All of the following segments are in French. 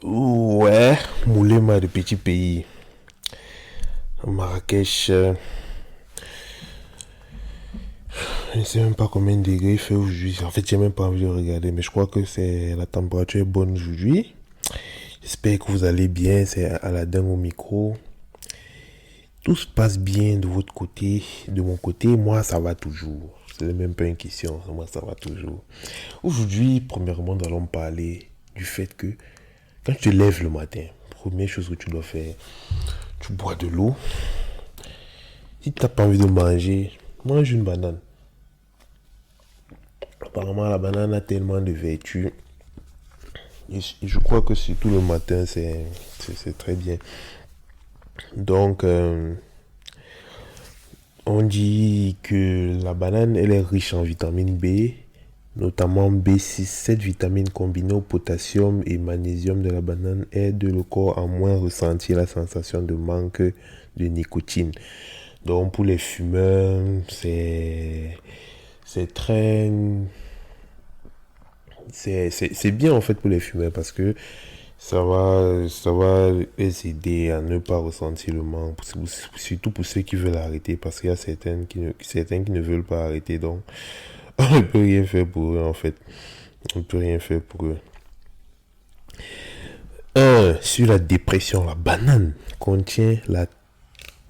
Ouais, Moulema de petit pays. Marrakech, je ne sais même pas combien de degrés il fait aujourd'hui. En fait, j'ai même pas envie de regarder, mais je crois que la température est bonne aujourd'hui. J'espère que vous allez bien. C'est Aladdin au micro. Tout se passe bien de votre côté. De mon côté, moi, ça va toujours. C'est même pas une question. Moi, ça va toujours. Aujourd'hui, premièrement, nous allons parler du fait que quand tu te lèves le matin, première chose que tu dois faire, tu bois de l'eau. Si tu n'as pas envie de manger, mange une banane. Apparemment, la banane a tellement de vertus. Et je crois que surtout le matin, c'est très bien. Donc, on dit que la banane, elle est riche en vitamine B, notamment B6. Cette vitamine combinée au potassium et magnésium de la banane aide le corps à moins ressentir la sensation de manque de nicotine. Donc, pour les fumeurs, c'est très... C'est bien en fait pour les fumeurs parce que ça va les aider à ne pas ressentir le manque, surtout pour ceux qui veulent arrêter, parce qu'il y a certains qui ne veulent pas arrêter, donc on ne peut rien faire pour eux en fait. On ne peut rien faire pour eux. Sur la dépression, la banane contient la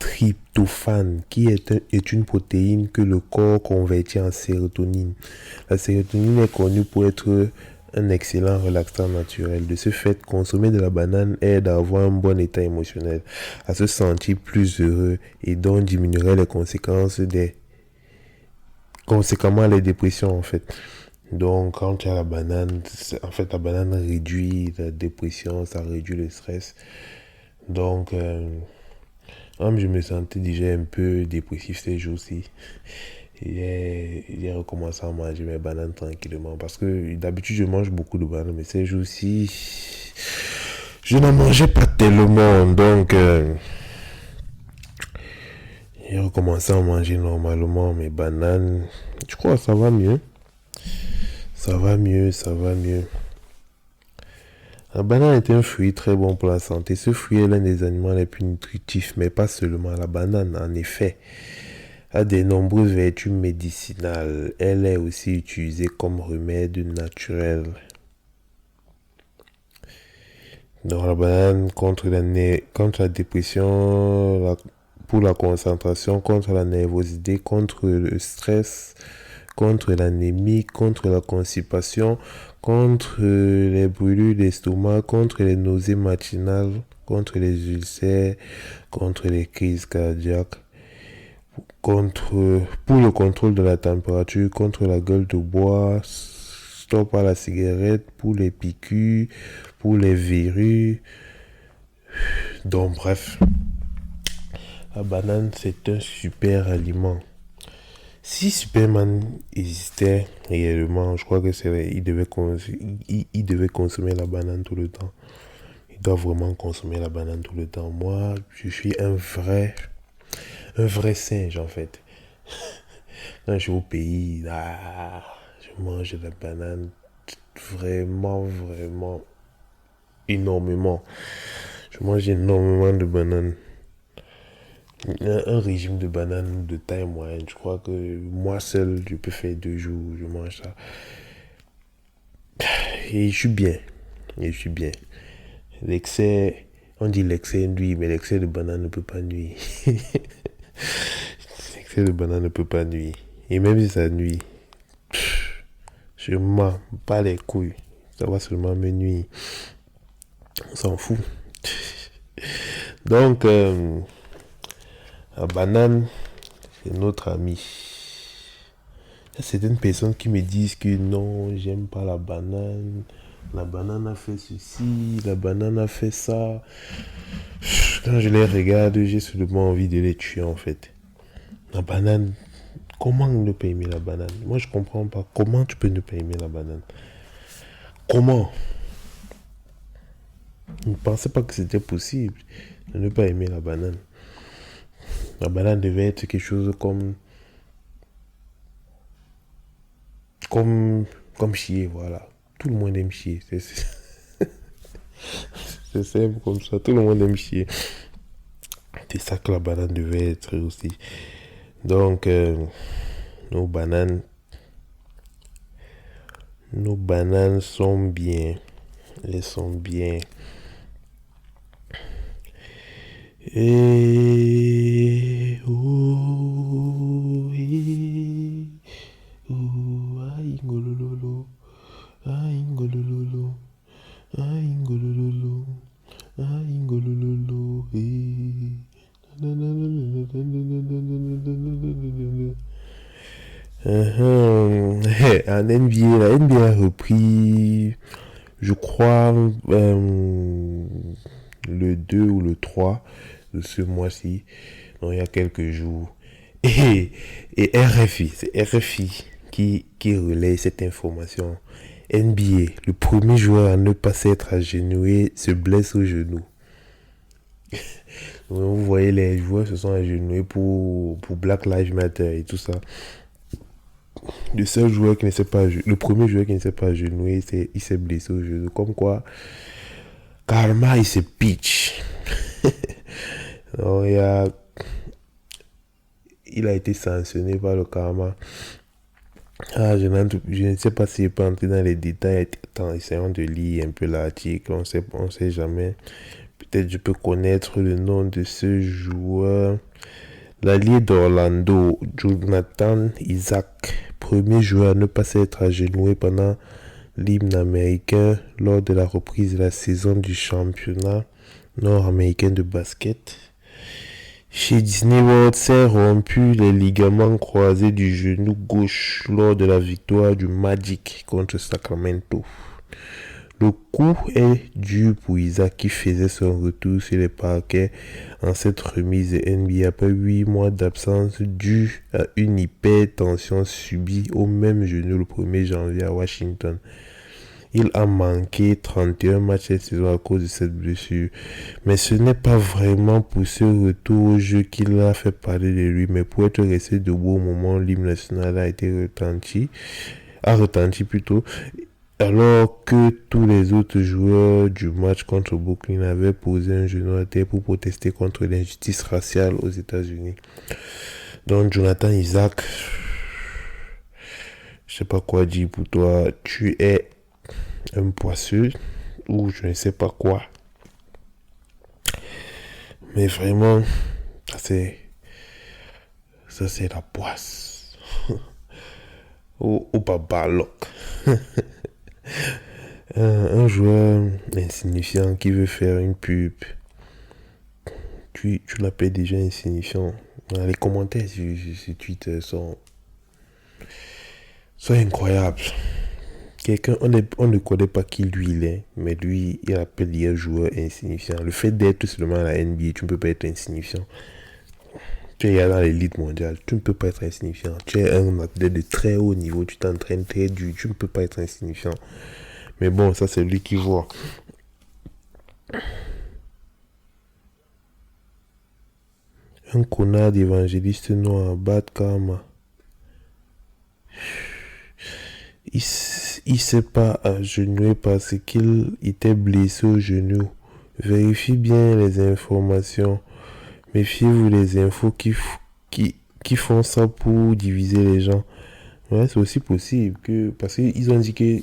tryptophane, qui est une protéine que le corps convertit en sérotonine. La sérotonine est connue pour être un excellent relaxant naturel. De ce fait, consommer de la banane aide à avoir un bon état émotionnel, à se sentir plus heureux et donc diminuerait les conséquemment les dépressions en fait. Donc quand tu as la banane, en fait la banane réduit la dépression, ça réduit le stress. Donc je me sentais déjà un peu dépressif ces jours-ci. J'ai recommencé à manger mes bananes tranquillement. Parce que d'habitude, je mange beaucoup de bananes. Mais ces jours-ci, je n'en mangeais pas tellement. Donc, j'ai recommencé à manger normalement mes bananes. Je crois que ça va mieux. Ça va mieux, ça va mieux. La banane est un fruit très bon pour la santé. Ce fruit est l'un des aliments les plus nutritifs, mais pas seulement la banane, en effet. A de nombreuses vertus médicinales. Elle est aussi utilisée comme remède naturel. Donc la banane contre la dépression, pour la concentration, contre la nervosité, contre le stress, contre l'anémie, contre la constipation, contre les brûlures d'estomac, contre les nausées matinales, contre les ulcères, contre les crises cardiaques, pour le contrôle de la température, contre la gueule de bois, stop à la cigarette, pour les piqûres, pour les verrues. Donc bref, la banane c'est un super aliment. Si Superman existait réellement, je crois que il devait consommer la banane tout le temps. Il doit vraiment consommer la banane tout le temps. Moi, je suis un vrai singe en fait. Quand je suis au pays, je mange de la banane vraiment, vraiment énormément. Je mange énormément de bananes. Un régime de bananes de taille moyenne, je crois que moi seul, je peux faire 2 jours, je mange ça. Et je suis bien. Et je suis bien. L'excès, on dit l'excès nuit, mais l'excès de banane ne peut pas nuire. L'excès de banane ne peut pas nuire. Et même si ça nuit, je m'en pas les couilles. Ça va seulement me nuire. On s'en fout. Donc, la banane, c'est notre ami. Il y a certaines personnes qui me disent que non, j'aime pas la banane. La banane a fait ceci, la banane a fait ça. Quand je les regarde, j'ai seulement envie de les tuer en fait. La banane, comment ne pas aimer la banane? Moi, je comprends pas. Comment tu peux ne pas aimer la banane? Comment? Je ne pensais pas que c'était possible de ne pas aimer la banane. La banane devait être quelque chose comme, comme chier, voilà. Tout le monde aime chier. C'est simple comme ça. Tout le monde aime chier. C'est ça que la banane devait être aussi. Donc, nos bananes, nos bananes sont bien. Elles sont bien. Et oh, aïe, ngolololo, aïe, ngolololo, aïe, ngolololo, aïe, ngolololo, en NBA, la NBA a repris, je crois, le 2 ou le 3 de ce mois-ci, donc il y a quelques jours. Et RFI, c'est RFI qui relaie cette information. NBA, le premier joueur à ne pas s'être agenouillé se blesse au genou. Vous voyez, les joueurs se sont agenouillés pour Black Lives Matter et tout ça. Le seul joueur qui ne s'est pas, le premier joueur qui ne s'est pas agenouillé, il s'est blessé au genou. Comme quoi, karma, il se pitch. Donc, il a été sanctionné par le karma. Je ne sais pas s'il peut entrer dans les détails. Attends, essayons de lire un peu l'article. On sait jamais. Peut-être je peux connaître le nom de ce joueur. L'allié d'Orlando, Jonathan Isaac, premier joueur à ne pas s'être agenouillé pendant l'hymne américain lors de la reprise de la saison du championnat nord-américain de basket. Chez Disney World, s'est rompu les ligaments croisés du genou gauche lors de la victoire du Magic contre Sacramento. Le coup est dur pour Isaac qui faisait son retour sur les parquets en cette remise de NBA après 8 mois d'absence due à une hypertension subie au même genou le 1er janvier à Washington. Il a manqué 31 matchs cette saison à cause de cette blessure. Mais ce n'est pas vraiment pour ce retour au jeu qu'il a fait parler de lui, mais pour être resté debout au moment où l'hymne national a retenti plutôt, alors que tous les autres joueurs du match contre Brooklyn avaient posé un genou à terre pour protester contre l'injustice raciale aux États-Unis. Donc Jonathan Isaac, je sais pas quoi dire pour toi, tu es un poisseux ou je ne sais pas quoi. Mais vraiment, ça c'est la poisse. Ou babaloc. Un joueur insignifiant qui veut faire une pub. Tu l'appelles déjà insignifiant. Les commentaires sur Twitter sont incroyables. Quelqu'un, on ne connaît pas qui lui il est, mais lui, il appelle un joueur insignifiant. Le fait d'être seulement à la NBA, tu ne peux pas être insignifiant. Tu es dans l'élite mondiale, tu ne peux pas être insignifiant. Tu es un athlète de très haut niveau, tu t'entraînes très dur, tu ne peux pas être insignifiant. Mais bon, ça c'est lui qui voit. Un connard d'évangéliste noir, Bad Karma. Il s'est pas agenouillé parce qu'il était blessé au genou. Vérifiez bien les informations. Méfiez-vous des infos qui font ça pour diviser les gens. Ouais, c'est aussi possible que, parce qu'ils ont dit qu'il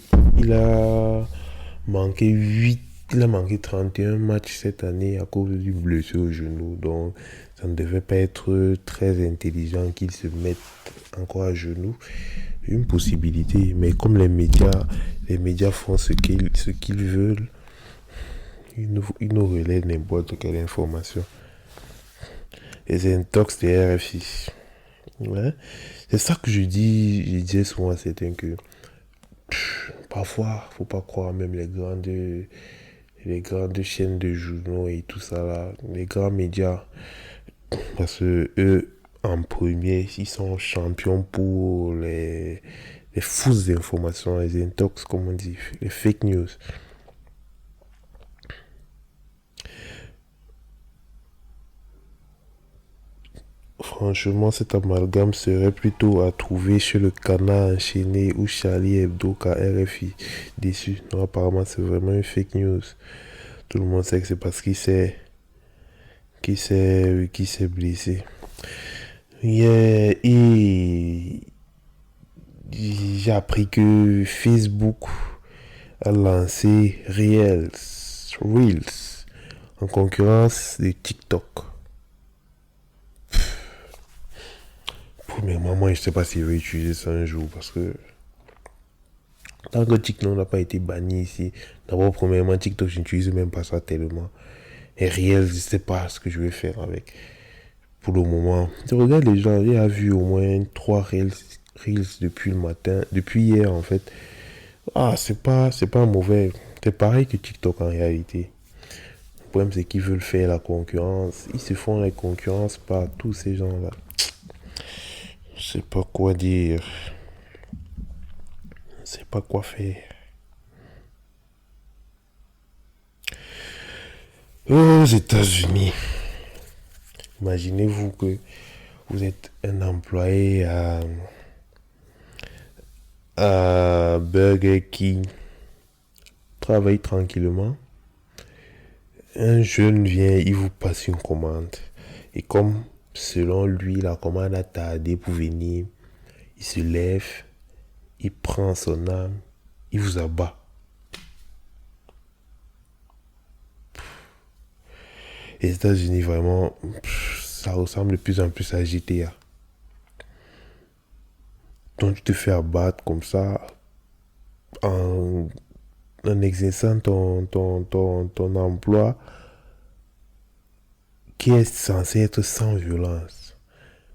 a manqué 31 matchs cette année à cause du blessure au genou. Donc, ça ne devait pas être très intelligent qu'il se mette encore à genoux. Une possibilité, mais comme les médias font ce qu'ils veulent, ils nous relaient n'importe quelle information. Les intox des RFI. Ouais. C'est ça que je disais souvent à certains que parfois, faut pas croire même les grandes chaînes de journaux et tout ça là, les grands médias, parce que eux, en premier, ils sont champions pour les fausses informations, les intox, comme on dit, les fake news. Franchement, cet amalgame serait plutôt à trouver chez le Canard enchaîné ou Charlie Hebdo qu'à RFI déçu. Non, apparemment, c'est vraiment une fake news. Tout le monde sait que c'est parce qu'il s'est blessé. Yeah, et j'ai appris que Facebook a lancé Reels en concurrence de TikTok. Premièrement, moi, je ne sais pas si je vais utiliser ça un jour parce que tant que TikTok n'a pas été banni ici, d'abord, premièrement, TikTok, je n'utilise même pas ça tellement. Et Reels, je ne sais pas ce que je vais faire avec. Pour le moment, je regarde les gens, j'ai vu au moins 3 Reels depuis le matin, depuis hier en fait. Ah, c'est pas mauvais. C'est pareil que TikTok en réalité. Le problème, c'est qu'ils veulent faire la concurrence. Ils se font la concurrence par tous ces gens-là. Je sais pas quoi dire. Je sais pas quoi faire. Aux États-Unis, imaginez-vous que vous êtes un employé à Burger King, travaille tranquillement. Un jeune vient, il vous passe une commande. Et comme selon lui, la commande a tardé pour venir, il se lève, il prend son arme, il vous abat. Les États-Unis, vraiment, ça ressemble de plus en plus à GTA. Donc tu te fais abattre comme ça en exerçant ton emploi qui est censé être sans violence.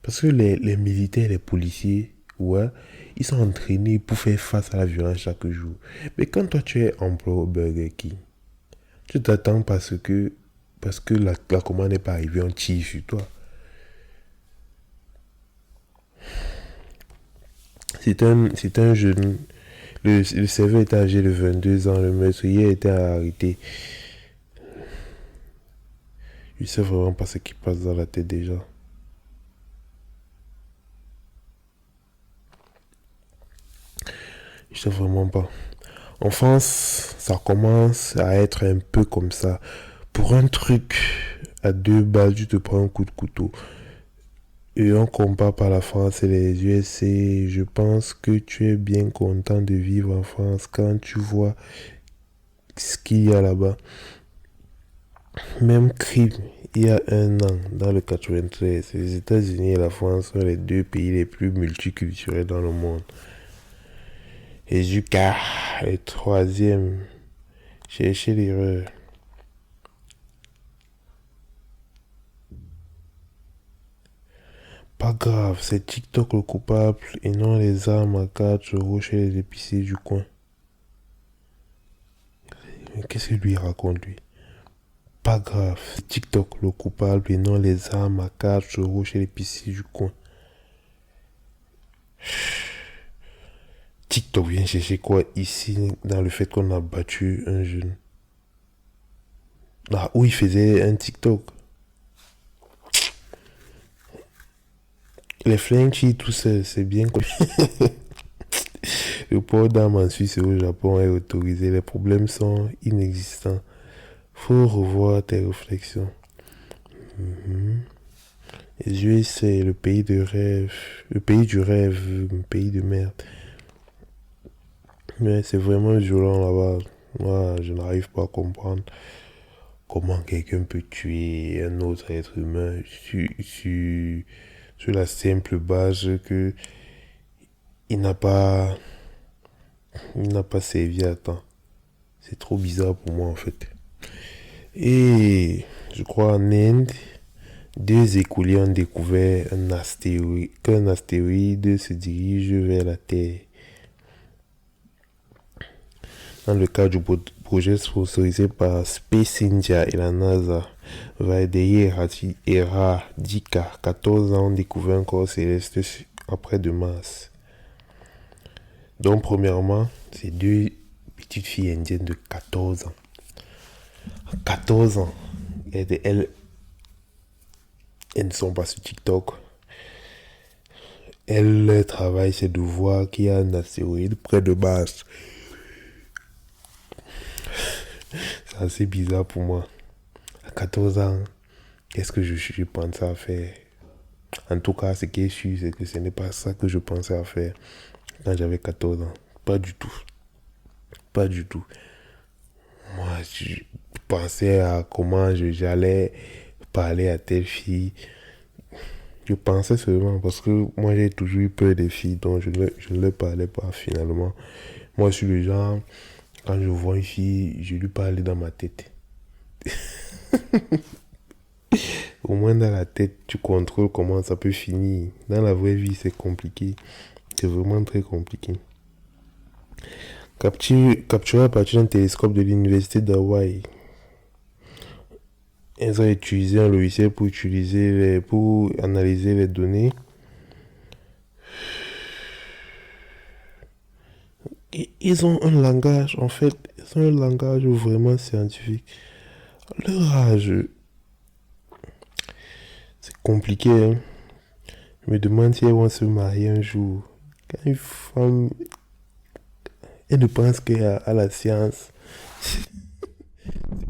Parce que les militaires, les policiers, ouais, ils sont entraînés pour faire face à la violence chaque jour. Mais quand toi tu es employé au Burger King, tu t'attends parce que la commande n'est pas arrivée, on tire sur toi. C'est un jeune. Le serveur était âgé de 22 ans, le meurtrier a été arrêté. Je sais vraiment pas ce qui passe dans la tête des gens. Je sais vraiment pas. En France, ça commence à être un peu comme ça. Pour un truc à 2 balles, tu te prends un coup de couteau. Et on compare par la France et les USA. Je pense que tu es bien content de vivre en France quand tu vois ce qu'il y a là-bas. Même crime, il y a un an, dans le 93, les États-Unis et la France sont les 2 pays les plus multiculturels dans le monde. Et Zuka est troisième. Cherchez l'erreur. Pas grave, c'est TikTok le coupable et non les armes à 4 € chez les épiciers du coin. Mais qu'est-ce que lui raconte lui? Pas grave, c'est TikTok le coupable et non les armes à 4 € chez l'épicier du coin. TikTok vient chercher quoi ici dans le fait qu'on a battu un jeune? Ah, où il faisait un TikTok. Les flinchies, tout ça, c'est bien. Le port d'armes en Suisse et au Japon est autorisé. Les problèmes sont inexistants. Faut revoir tes réflexions. Les US, c'est le pays de rêve. Le pays du rêve. Un pays de merde. Mais c'est vraiment violent là-bas. Moi, je n'arrive pas à comprendre comment quelqu'un peut tuer un autre être humain sur la simple base que il n'a pas servi à temps. C'est trop bizarre pour moi en fait. Et je crois en Inde, 2 écoliers ont découvert qu'un astéroïde se dirige vers la Terre. Dans le cadre du projet sponsorisé par Space India et la NASA, Vaidehi Eradika, 14 ans, ont découvert un corps céleste près de Mars. Donc, premièrement, c'est 2 petites filles indiennes de 14 ans. 14 ans. Elles ne sont pas sur TikTok. Elle travaille, c'est de voir qu'il y a un astéroïde près de Mars. C'est assez bizarre pour moi. À 14 ans, qu'est-ce que je pensais à faire? En tout cas, ce qui est sûr, c'est que ce n'est pas ça que je pensais à faire quand j'avais 14 ans. Pas du tout. Pas du tout. Moi, je pensais à comment j'allais parler à telle fille. Je pensais seulement parce que moi, j'ai toujours eu peur des filles, donc je ne leur parlais pas finalement. Moi, je suis le genre, quand je vois une fille, je lui parle dans ma tête. Au moins dans la tête, tu contrôles comment ça peut finir. Dans la vraie vie, c'est compliqué. C'est vraiment très compliqué. Capturé à partir d'un télescope de l'université d'Hawaï. Ils ont utilisé un logiciel pour analyser les données. Et ils ont un langage, en fait, ils ont un langage vraiment scientifique. Leur âge, c'est compliqué, hein. Je me demande si elles vont se marier un jour. Quand une femme, elle ne pense qu'à la science, c'est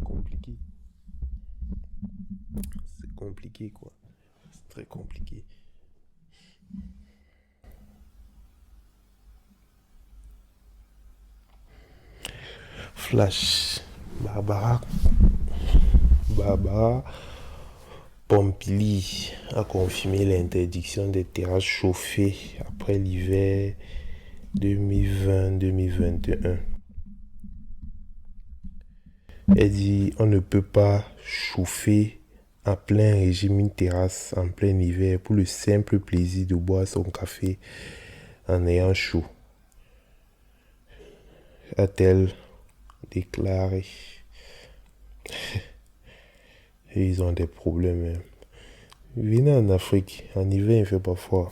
compliqué. C'est compliqué, quoi. C'est très compliqué. Flash. Barbara Pompili a confirmé l'interdiction des terrasses chauffées après l'hiver 2020-2021. Elle dit on ne peut pas chauffer en plein régime une terrasse en plein hiver pour le simple plaisir de boire son café en ayant chaud, a-t-elle déclaré. Et ils ont des problèmes, hein. Venez en Afrique, en hiver il fait pas froid.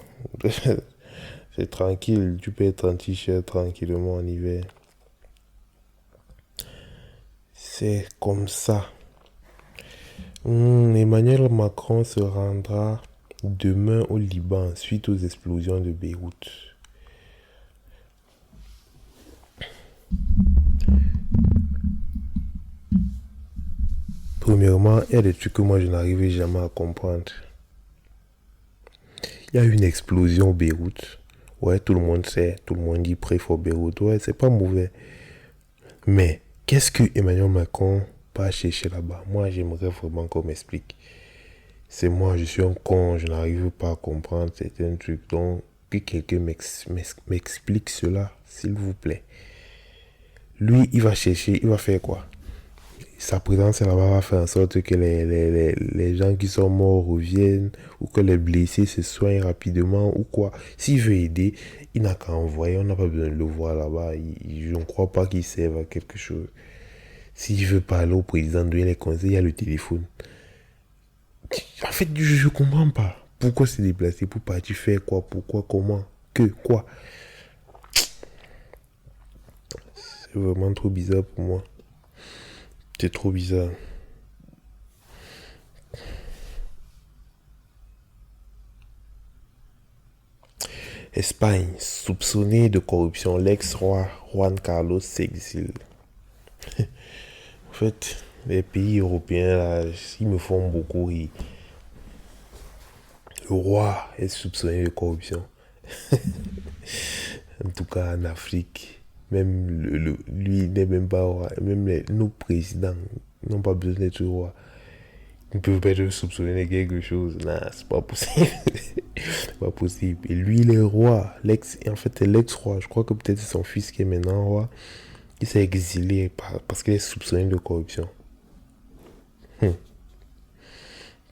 C'est tranquille, tu peux être en t-shirt tranquillement en hiver. C'est comme ça. Emmanuel Macron se rendra demain au Liban suite aux explosions de Beyrouth. Premièrement, il y a des trucs que moi je n'arrivais jamais à comprendre. Il y a eu une explosion au Beyrouth. Ouais, tout le monde sait, tout le monde dit pray for Beyrouth. Ouais, c'est pas mauvais. Mais qu'est-ce que Emmanuel Macron va chercher là-bas? Moi, j'aimerais vraiment qu'on m'explique. C'est moi, je suis un con, je n'arrive pas à comprendre certains trucs. Donc, que quelqu'un m'explique cela, s'il vous plaît. Lui, il va chercher, il va faire quoi? Sa présence là-bas va faire en sorte que les gens qui sont morts reviennent ou que les blessés se soignent rapidement ou quoi. S'il veut aider, il n'a qu'à envoyer, on n'a pas besoin de le voir là-bas. Je ne crois pas qu'il serve à quelque chose. S'il veut parler au président, donner les conseils, il y a le téléphone. En fait, je ne comprends pas. Pourquoi se déplacer pour partir faire quoi? Pourquoi? Comment? Que? Quoi? C'est vraiment trop bizarre pour moi. C'est trop bizarre. Espagne, soupçonné de corruption, l'ex-roi Juan Carlos s'exile. En fait, les pays européens, là, ils me font beaucoup rire. Le roi est soupçonné de corruption. En tout cas, en Afrique, même lui n'est même pas roi. Même nos présidents n'ont pas besoin d'être roi. Ils ne peuvent pas être soupçonnés de quelque chose. Non, c'est pas possible. C'est pas possible. Et lui, il est roi. En fait, c'est l'ex-roi. Je crois que peut-être c'est son fils qui est maintenant roi. Il s'est exilé parce qu'il est soupçonné de corruption.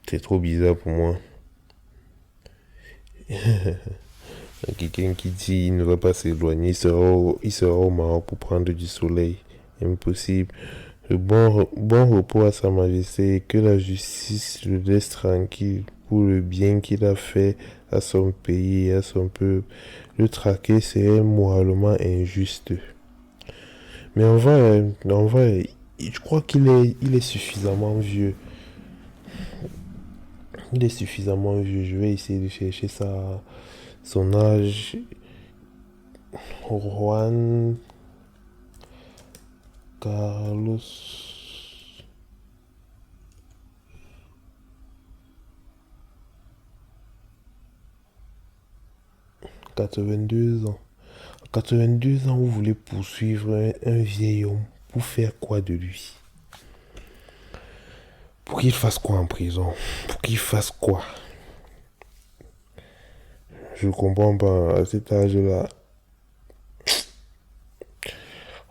C'est trop bizarre pour moi. Quelqu'un qui dit qu'il ne va pas s'éloigner, il sera au Maroc pour prendre du soleil. Impossible. Le bon repos à Sa Majesté, que la justice le laisse tranquille pour le bien qu'il a fait à son pays et à son peuple. Le traquer serait moralement injuste. Mais en vrai, je crois il est suffisamment vieux. Il est suffisamment vieux. Je vais essayer de chercher ça Son âge, Juan Carlos, 82 ans. 82 ans, vous voulez poursuivre un vieil homme pour faire quoi de lui? Pour qu'il fasse quoi en prison? Pour qu'il fasse quoi? Je comprends pas. À cet âge-là,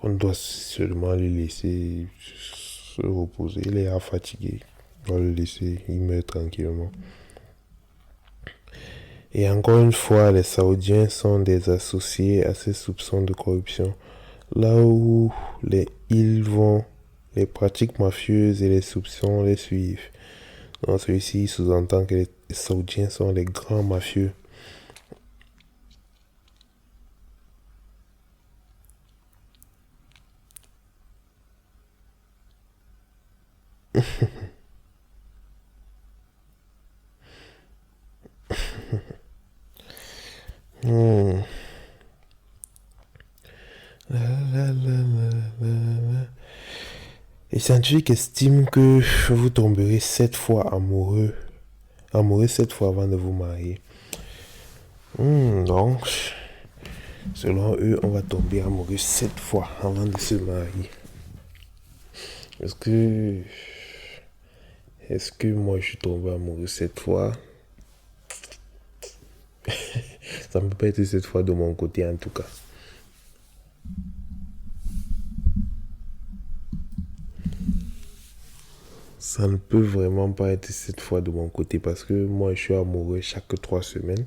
on doit seulement le laisser se reposer. Il est fatigué. On doit le laisser. Il meurt tranquillement. Et encore une fois, les Saoudiens sont des associés à ces soupçons de corruption. Là où ils vont, les pratiques mafieuses et les soupçons les suivent. Dans celui-ci, il sous-entend que les Saoudiens sont les grands mafieux. Hmm. La, la, la, la. Les scientifiques estiment que vous tomberez 7 fois amoureux 7 fois avant de vous marier. Donc, selon eux, on va tomber amoureux 7 fois avant de se marier. Est-ce que moi je suis tombé amoureux 7 fois? Ça ne peut pas être 7 fois de mon côté en tout cas. Ça ne peut vraiment pas être 7 fois de mon côté parce que moi je suis amoureux chaque 3 semaines.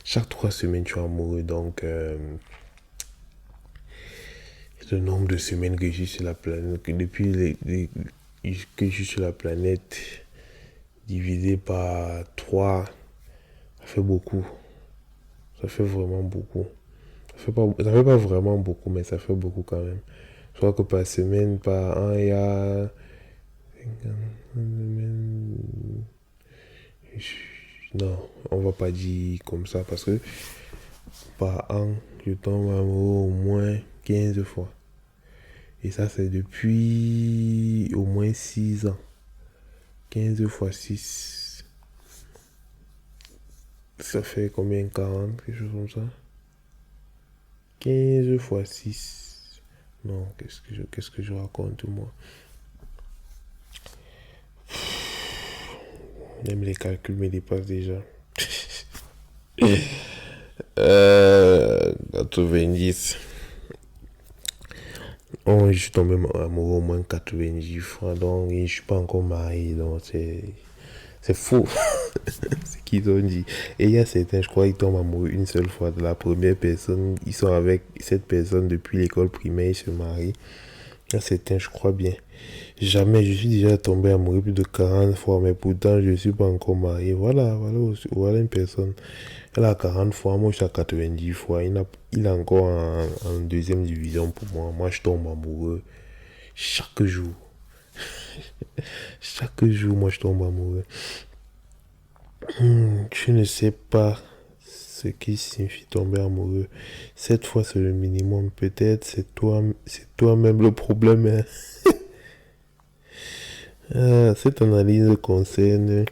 Chaque 3 semaines je suis amoureux, donc le nombre de semaines que je suis sur la planète, que depuis que je suis sur la planète divisé par 3, ça fait beaucoup. Ça fait vraiment beaucoup. Ça fait pas vraiment beaucoup, mais ça fait beaucoup quand même. Je crois que par semaine, par an, il y a... Non, on va pas dire comme ça parce que par an, je tombe amoureux au moins 15 fois. Et ça, c'est depuis au moins 6 ans. 15 fois 6. Ça fait combien? 40, quelque chose comme ça? 15 fois 6. Non, qu'est-ce que je raconte moi? Même les calculs me dépassent déjà. 90. Oh, je suis tombé amoureux au moins 90 fois, donc je ne suis pas encore marié, donc c'est fou. C'est qu'ils ont dit. Et il y a certains, je crois, ils tombent amoureux une seule fois de la première personne. Ils sont avec cette personne depuis l'école primaire, ils se marient. Il y a certains, je crois bien. Jamais, je suis déjà tombé amoureux plus de 40 fois, mais pourtant, je ne suis pas encore marié. Voilà une personne. Elle a 40 fois, moi je suis à 90 fois. Il est encore en deuxième division pour moi. Moi, je tombe amoureux chaque jour. Chaque jour, moi, je tombe amoureux. Je ne sais pas ce qui signifie tomber amoureux. 7 fois, c'est le minimum. Peut-être c'est toi-même le problème. Hein. Cette analyse concerne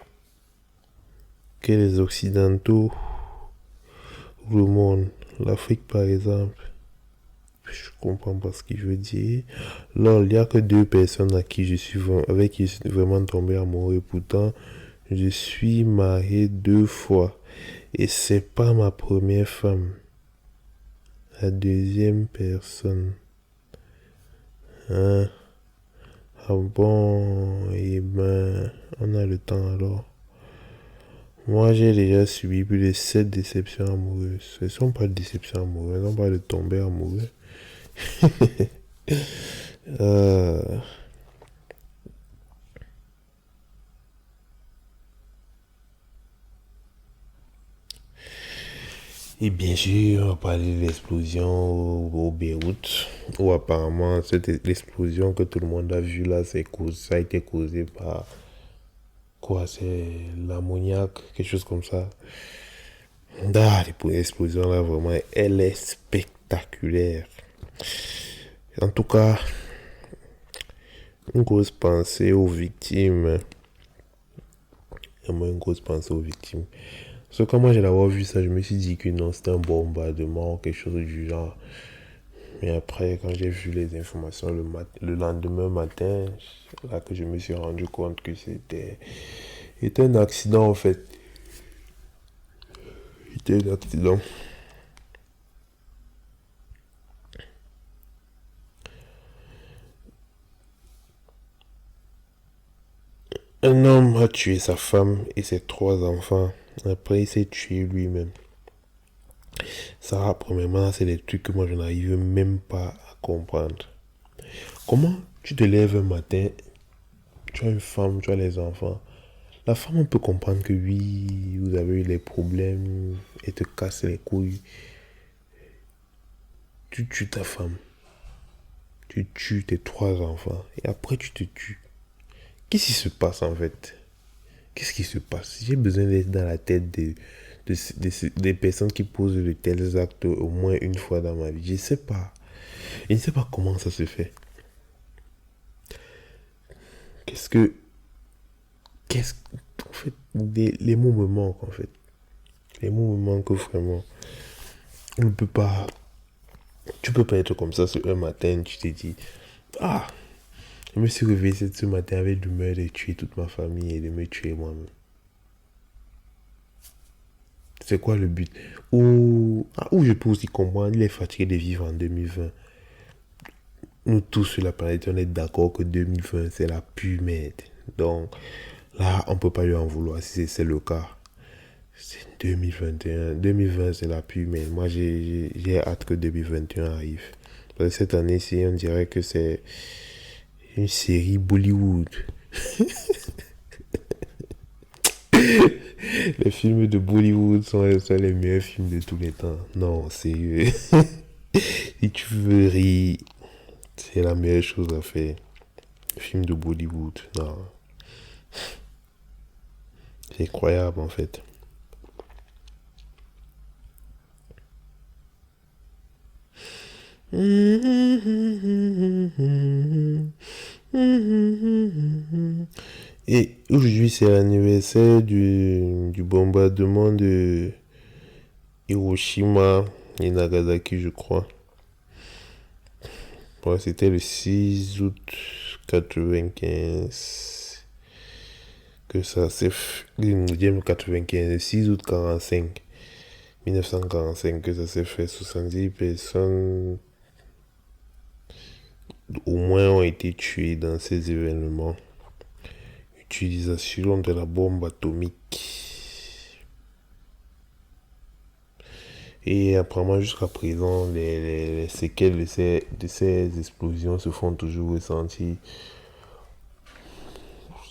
que les Occidentaux, le monde, l'Afrique par exemple. Je comprends pas ce qu'il veut dire. Là, il n'y a que 2 personnes avec qui je suis vraiment tombé amoureux. Pourtant, je suis marié 2 fois. Et c'est pas ma première femme. La deuxième personne. Hein? Ah bon, et ben, on a le temps alors. Moi, j'ai déjà subi plus de 7 déceptions amoureuses. Ce ne sont pas de déceptions amoureuses, on parle de tomber amoureux. euh, Et bien sûr, on va parler de l'explosion au Beyrouth, où apparemment, l'explosion que tout le monde a vue là, ça a été causé par quoi? C'est l'ammoniac, quelque chose comme ça. Ah, l'explosion là, vraiment, elle est spectaculaire. En tout cas, une grosse pensée aux victimes. Vraiment une grosse pensée aux victimes. Parce que quand moi j'ai d'abord vu ça, je me suis dit que non, c'était un bombardement, quelque chose du genre. Mais après, quand j'ai vu les informations le lendemain matin, là que je me suis rendu compte que c'était un accident en fait. C'était un accident. Un homme a tué sa femme et ses trois enfants. Après, il s'est tué lui-même. Ça, premièrement, c'est des trucs que moi je n'arrive même pas à comprendre. Comment tu te lèves un matin, tu as une femme, tu as les enfants. La femme, on peut comprendre que oui, vous avez eu les problèmes et te casse les couilles. Tu tues ta femme, tu tues tes trois enfants et après tu te tues. Qu'est-ce qui se passe en fait? Qu'est-ce qui se passe? J'ai besoin d'être dans la tête des personnes qui posent de tels actes au moins une fois dans ma vie. Je ne sais pas. Je ne sais pas comment ça se fait. Qu'est-ce que... Qu'est-ce... En fait, les mots me manquent en fait. Les mots me manquent vraiment. On ne peut pas... Tu peux pas être comme ça ce un matin, tu t'es dit, ah, je me suis réveillé ce matin avec l'humeur de tuer toute ma famille et de me tuer moi-même. C'est quoi le but? Ou je peux aussi comprendre, il est fatigué de vivre en 2020. Nous tous sur la planète, on est d'accord que 2020, c'est la pure merde. Donc, là, on peut pas lui en vouloir si c'est le cas. C'est 2021. 2020, c'est la pure merde. Moi, j'ai hâte que 2021 arrive. Parce que cette année-ci, on dirait que c'est une série Bollywood. Les films de Bollywood sont les meilleurs films de tous les temps. Non, sérieux. Si tu veux rire, c'est la meilleure chose à faire. Film de Bollywood. Non, c'est incroyable en fait. Et aujourd'hui, c'est l'anniversaire du bombardement de Hiroshima et Nagasaki, je crois. Ouais, c'était le 6 août 95 que ça s'est fait. Le 95, le 6 août 45, 1945 que ça s'est fait. 70 personnes au moins ont été tuées dans ces événements. Utilisation de la bombe atomique. Et apparemment, jusqu'à présent, les séquelles de ces explosions se font toujours ressentir.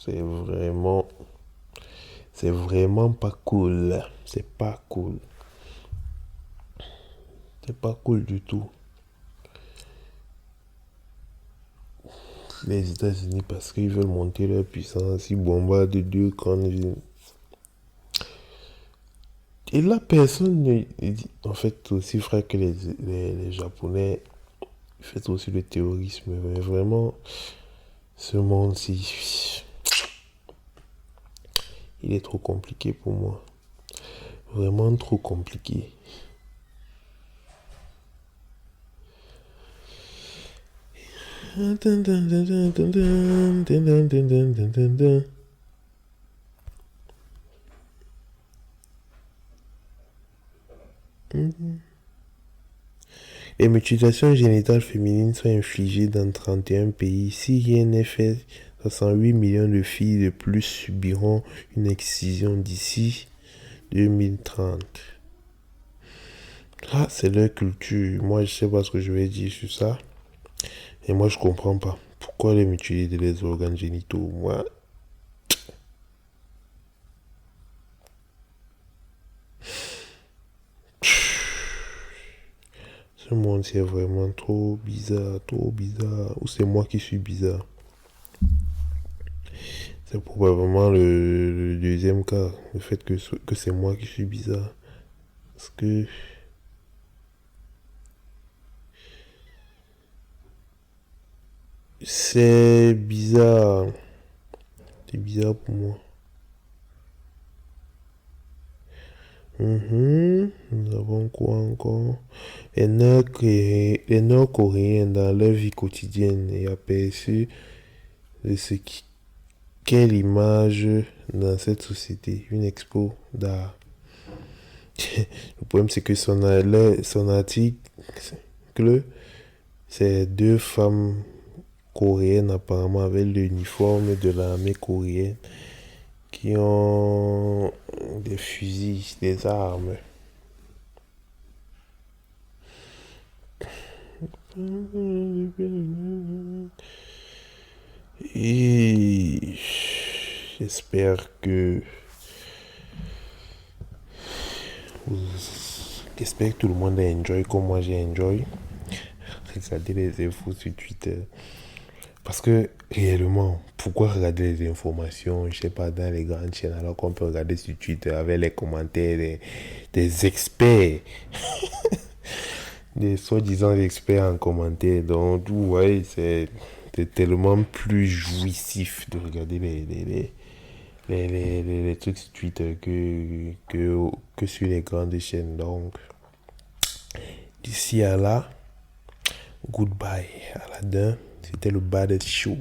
C'est vraiment, c'est vraiment pas cool. C'est pas cool. C'est pas cool du tout. Les États-Unis, parce qu'ils veulent monter leur puissance, ils bombardent deux grandes villes. Et la personne, en fait, aussi frère que les Japonais, fait aussi le terrorisme. Mais vraiment, ce monde-ci, il est trop compliqué pour moi. Vraiment trop compliqué. Les mutilations génitales féminines sont infligées dans 31 pays. Si rien n'est fait, 68 millions de filles de plus subiront une excision d'ici 2030. Ah, c'est leur culture. Moi, je sais pas ce que je vais dire sur ça. Et moi, je comprends pas. Pourquoi les mutiler les organes génitaux? Moi, ce monde, c'est vraiment trop bizarre, trop bizarre. Ou c'est moi qui suis bizarre? C'est probablement le deuxième cas. Le fait que c'est moi qui suis bizarre. Parce que c'est bizarre. C'est bizarre pour moi. Nous avons quoi encore? Les Nord-Coréens dans leur vie quotidienne et aperçu de ce qu'est l'image dans cette société. Une expo d'art. Le problème, c'est que son article, c'est deux femmes coréennes apparemment avec l'uniforme de l'armée coréenne qui ont des fusils, des armes. Et j'espère que j'espère que tout le monde a enjoy comme moi j'ai enjoy. Regardez les infos sur Twitter. Parce que réellement, pourquoi regarder les informations, je sais pas, dans les grandes chaînes alors qu'on peut regarder sur Twitter avec les commentaires des experts, des soi-disant experts en commentaire. Donc, vous voyez, c'est tellement plus jouissif de regarder les trucs sur Twitter que sur les grandes chaînes. Donc, d'ici à là, goodbye, Aladdin. C'était le Bad Show.